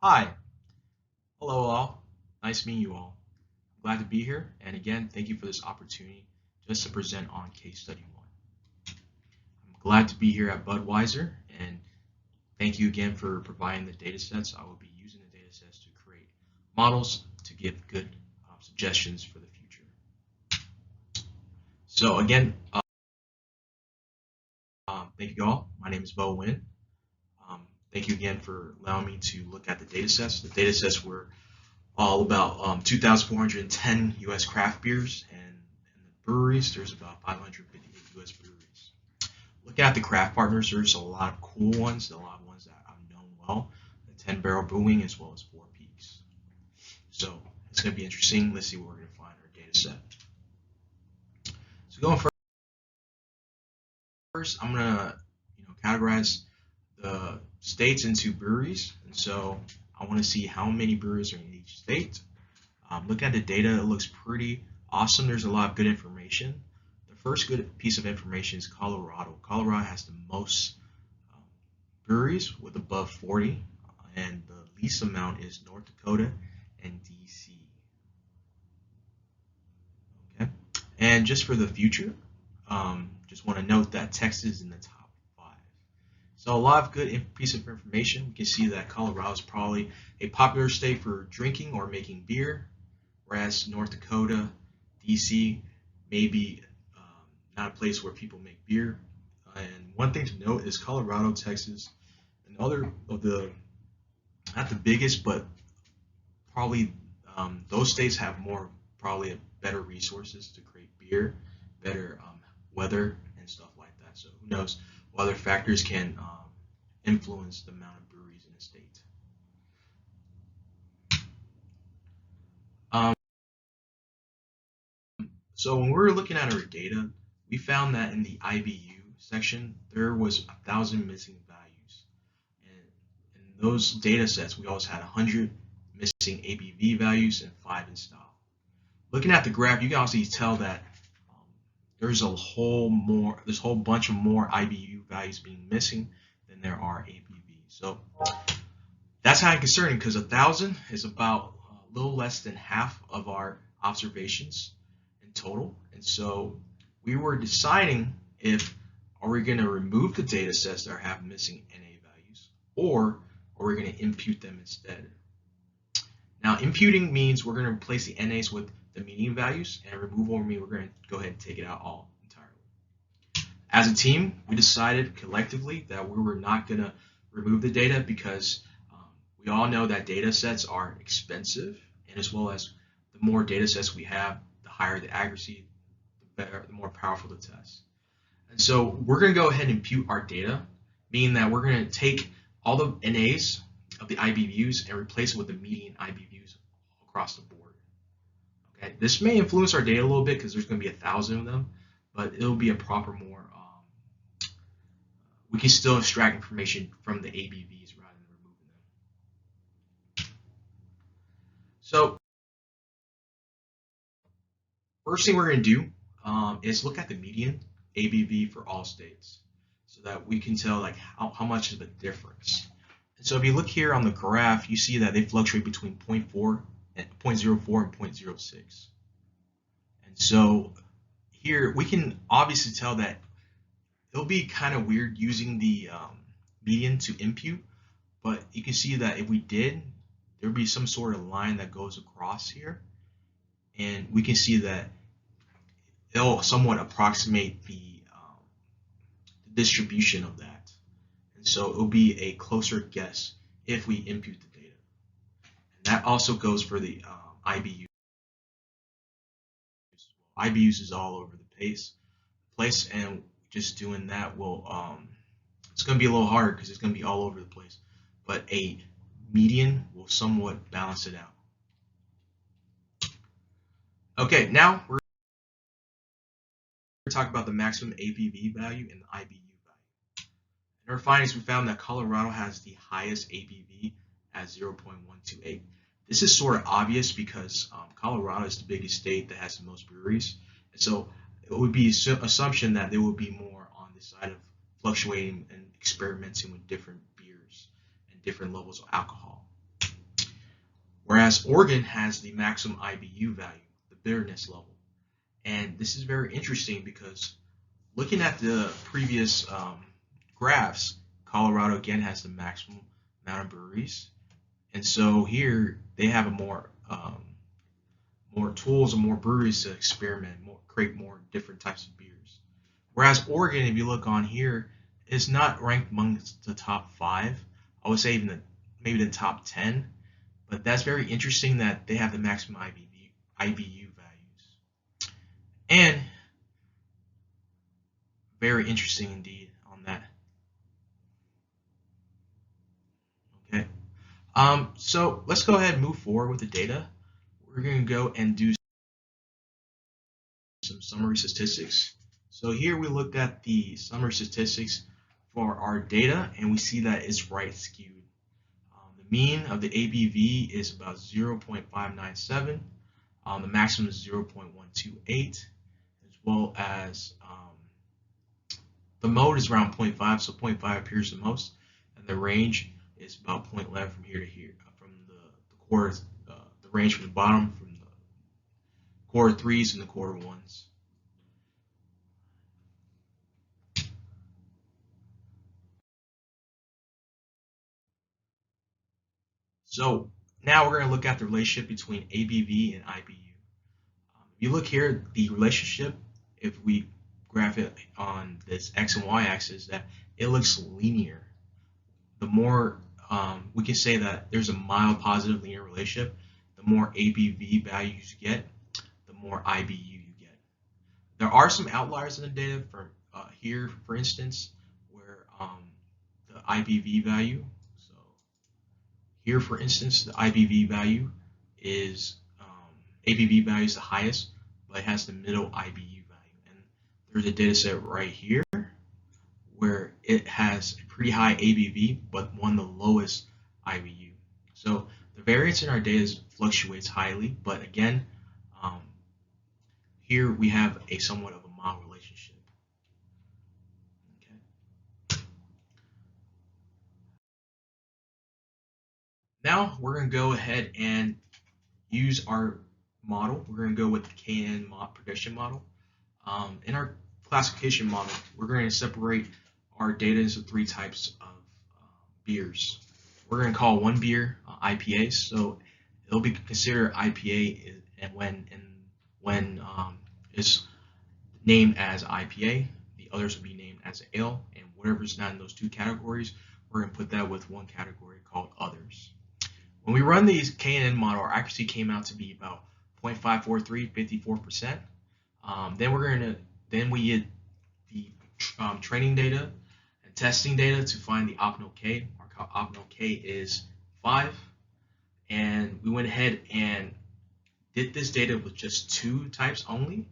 Hi, hello all. Nice meeting you all. Glad to be here, and again, thank you for this opportunity just to present on case study one. I'm glad to be here at Budweiser, and thank you again for providing the data sets. I will be using the data sets to create models to give good suggestions for the future. So again, thank you all. My name is Nguyen. Um, Thank you again for allowing me to look at the data sets. The data sets were all about 2,410 U.S. craft beers, and in the breweries, there's about 558 U.S. breweries. Looking at the craft partners, there's a lot of cool ones, a lot of ones that I've known well, the 10 Barrel Brewing as well as Four Peaks. So it's going to be interesting. Let's see what we're going to find in our data set. So going first, I'm going to categorize the states into breweries, and so I want to see how many breweries are in each state. Looking at the data, it looks pretty awesome. There's a lot of good information. The first good piece of information is Colorado. Colorado has the most um, breweries with above 40, and the least amount is North Dakota and DC. Okay, and just for the future, just want to note that Texas is in the top 5. So a lot of good piece of information. We can see that Colorado is probably a popular state for drinking or making beer, whereas North Dakota, DC, maybe not a place where people make beer. And one thing to note is Colorado, Texas, and other of the not the biggest, but probably those states have more probably better resources to create beer, better weather and stuff like that. So who knows what other factors can influence the amount of breweries in a state. Um, So when we were looking at our data, we found that in the IBU section, there was 1,000 missing values. And in those data sets, we also had 100 missing ABV values and 5 in style. Looking at the graph, you can also tell that um, there's there's a whole bunch of more IBU values being missing than there are ABV. So that's kind of concerning because 1,000 is about a little less than half of our observations in total. And so we were deciding if are we going to remove the data sets that have missing NA values, or are we going to impute them instead? Now, imputing means we're going to replace the NAs with the median values, and removal means we're going to go ahead and take it out all entirely. As a team, we decided collectively that we were not going to remove the data because we all know that data sets are expensive, and as well as the more data sets we have, the higher the accuracy, the better, the more powerful the test. And so we're going to go ahead and impute our data, meaning that we're going to take all the NAs of the IBVs and replace it with the median IBVs across the board. Okay, this may influence our data a little bit because there's going to be 1,000 of them, but it'll be a proper more. We can still extract information from the ABVs rather than removing them. So first thing we're going to do is look at the median ABV for all states so that we can tell like how much is the difference. And so if you look here on the graph, you see that they fluctuate between 0.04 and 0.04 and 0.06. And so here we can obviously tell that it'll be kind of weird using the median to impute, but you can see that if we did, there would be some sort of line that goes across here, and we can see that it'll somewhat approximate the distribution of that. And so it'll be a closer guess if we impute the data. And that also goes for the IBUs. IBUs is all over the place, and just doing that will it's going to be a little harder because it's going to be all over the place. But a median will somewhat balance it out. Okay, now we're talk about the maximum ABV value and the IBU value. In our findings, we found that Colorado has the highest ABV at 0.128. This is sort of obvious because Colorado is the biggest state that has the most breweries, and so it would be an assumption that there would be more on the side of fluctuating and experimenting with different beers and different levels of alcohol. whereas Oregon has the maximum IBU value, the bitterness level. And this is very interesting because looking at the previous graphs, Colorado again has the maximum amount of breweries, and so here they have a more tools and more breweries to experiment, create more different types of beers. Whereas Oregon, if you look on here, is not ranked amongst the top 5. I would say even maybe the top 10. But that's very interesting that they have the maximum IBU values. And very interesting indeed on that. Okay. So let's go ahead and move forward with the data. We're going to go and do some summary statistics. So here we looked at the summary statistics for our data, and we see that it's right skewed. The mean of the ABV is about 0.597. The maximum is 0.128, as well as the mode is around 0.5, so 0.5 appears the most, and the range is about 0.11 from here to here, from the quarter, the range from the bottom, from the quarter 3s and the quarter 1s. So now we're going to look at the relationship between ABV and IBU. If you look here, the relationship, if we graph it on this X and Y axis, that it looks linear. The more we can say that there's a mild positive linear relationship, the more ABV values you get, the more IBU you get. There are some outliers in the data for here, for instance, where the IBV value, so here, for instance, the IBV value is ABV value is the highest, but it has the middle IBU value. And there's a data set right here where it has a pretty high ABV, but one of the lowest IBU. So the variance in our data fluctuates highly, but again, here we have a somewhat of a mild relationship. Okay. Now we're going to go ahead and use our model. We're going to go with the KN prediction model. In our classification model, we're going to separate our data into 3 types of beers. We're going to call one beer IPAs, so it'll be considered IPA when it's named as IPA. The others will be named as ale, and whatever's not in those 2 categories, we're going to put that with one category called others. When we run these KNN model, our accuracy came out to be about 0.543, 54%. Then we did the training data and testing data to find the optimal K. Our optimal K is 5, and we went ahead and did this data with just 2 types only,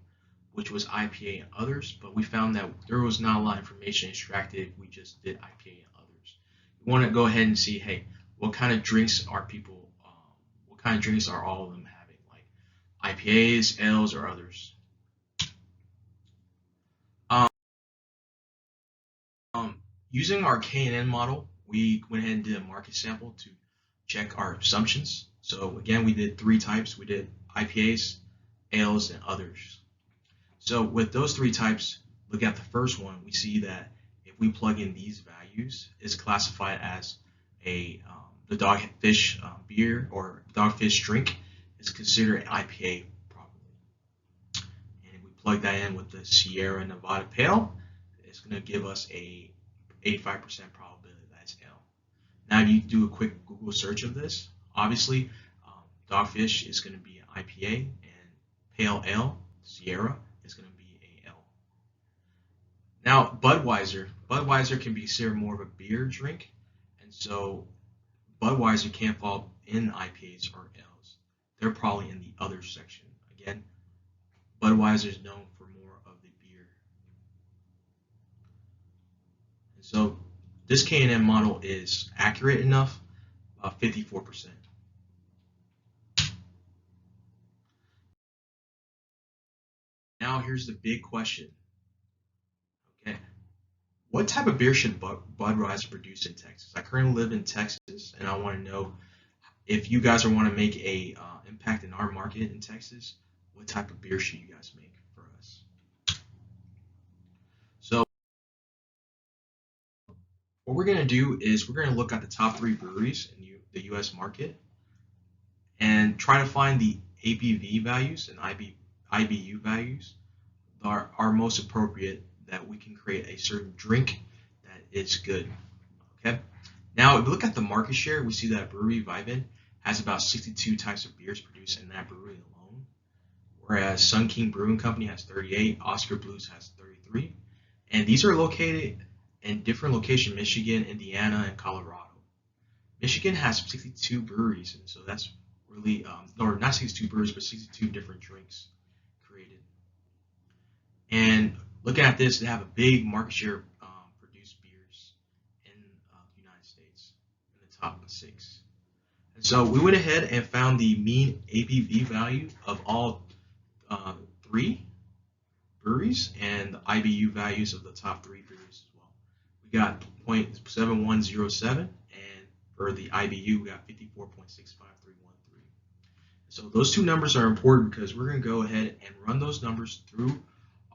which was IPA and others. But we found that there was not a lot of information extracted if we just did IPA and others. We want to go ahead and see, hey, what kind of drinks are people? What kind of drinks are all of them having, like IPAs, ales, or others? Using our KNN model, we went ahead and did a market sample to check our assumptions. So again, we did 3 types. We did IPAs, ales, and others. So with those 3 types, look at the first one. We see that if we plug in these values, it's classified as the dogfish beer or dogfish drink is considered an IPA probably. And if we plug that in with the Sierra Nevada Pale, it's going to give us a 85% probability that it's ale. Now, if you do a quick Google search of this, obviously, dogfish is going to be an IPA, and pale ale, Sierra, is going to be a ale. Now, Budweiser can be considered more of a beer drink, and so Budweiser can't fall in IPAs or ales. They're probably in the other section. Again, Budweiser is known for more of the beer. And so this K&M model is accurate enough, 54%. Now here's the big question. Okay, what type of beer should Budweiser produce in Texas? I currently live in Texas, and I want to know if you guys want to make a impact in our market in Texas, what type of beer should you guys make for us? So what we're going to do is we're going to look at the top 3 breweries in the U.S. market and try to find the ABV values and IBU values that are most appropriate, that we can create a certain drink that is good. Okay. Now, if we look at the market share, we see that Brewery Vivint has about 62 types of beers produced in that brewery alone, whereas Sun King Brewing Company has 38, Oscar Blues has 33, and these are located in different locations: Michigan, Indiana, and Colorado. Michigan has 62 breweries, and so that's really, or not 62 breweries, but 62 different drinks created. And looking at this, they have a big market share produced beers in the United States, in the top 6. And so we went ahead and found the mean ABV value of all 3 breweries and the IBU values of the top 3 breweries as well. We got 0.7107, and for the IBU, we got 54.65313. So those 2 numbers are important because we're going to go ahead and run those numbers through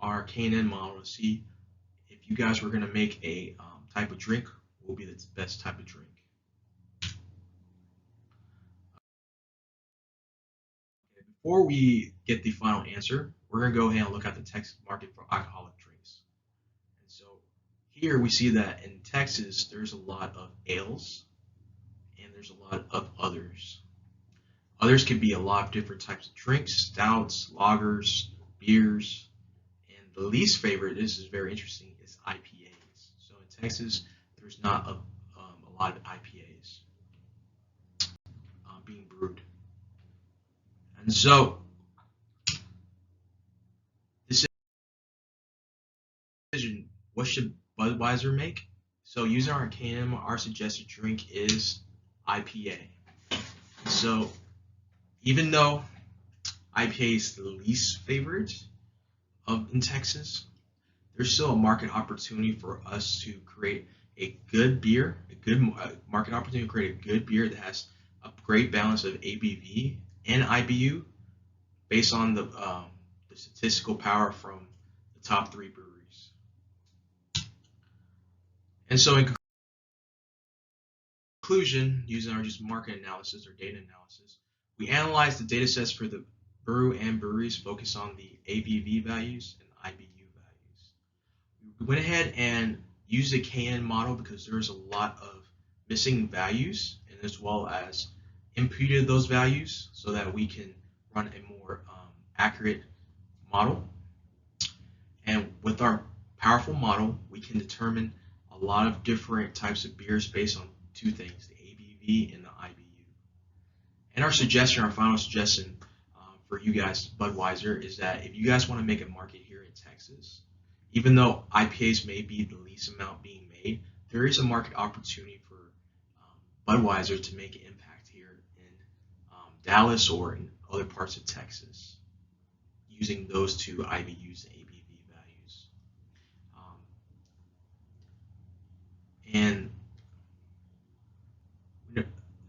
our K&N model to see if you guys were going to make a type of drink, what will be the best type of drink. Before we get the final answer, we're going to go ahead and look at the Texas market for alcoholic drinks. And so here we see that in Texas, there's a lot of ales and there's a lot of others. Others can be a lot of different types of drinks: stouts, lagers, beers. And the least favorite, this is very interesting, is IPAs. So in Texas, there's not a lot of IPAs being brewed. And so this decision, what should Budweiser make? So using our K&N, our suggested drink is IPA. So even though IPA is the least favorite in Texas, there's still a market opportunity for us to create a good beer, a good market opportunity to create a good beer that has a great balance of ABV and IBU based on the statistical power from the top 3 breweries. And so in conclusion, using our just market analysis or data analysis, we analyzed the data sets for the brew and breweries focused on the ABV values and IBU values. We went ahead and used the K&N model because there's a lot of missing values, and as well as imputed those values so that we can run a more accurate model. And with our powerful model, we can determine a lot of different types of beers based on 2 things: the ABV and the IBU. And our suggestion, our final suggestion for you guys, Budweiser, is that if you guys want to make a market here in Texas, even though IPAs may be the least amount being made, there is a market opportunity for Budweiser to make an impact here in Dallas or in other parts of Texas using those 2 IBUs and ABV values. And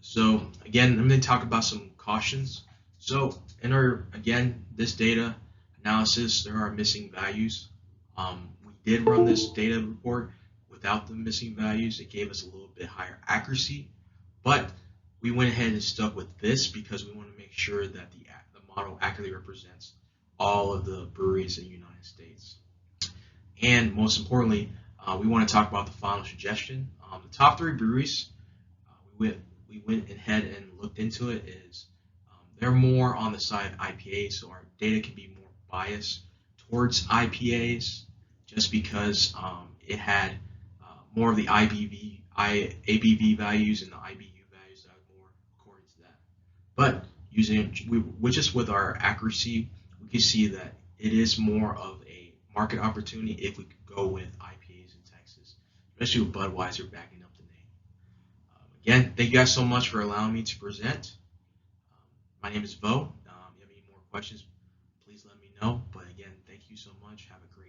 so again, I'm going to talk about some cautions. So in our, again, this data analysis, there are missing values. We did run this data report without the missing values. It gave us a little bit higher accuracy, but we went ahead and stuck with this because we want to make sure that the model accurately represents all of the breweries in the United States. And most importantly, we want to talk about the final suggestion. The top 3 breweries, we went ahead and looked into it, is they're more on the side of IPAs, so our data can be more biased towards IPAs just because it had more of the ABV values and the IBU values that are more according to that. But just with our accuracy, we can see that it is more of a market opportunity if we could go with IPAs in Texas, especially with Budweiser backing up the name. Again, thank you guys so much for allowing me to present. My name is Bo. If you have any more questions, please let me know. But again, thank you so much. Have a great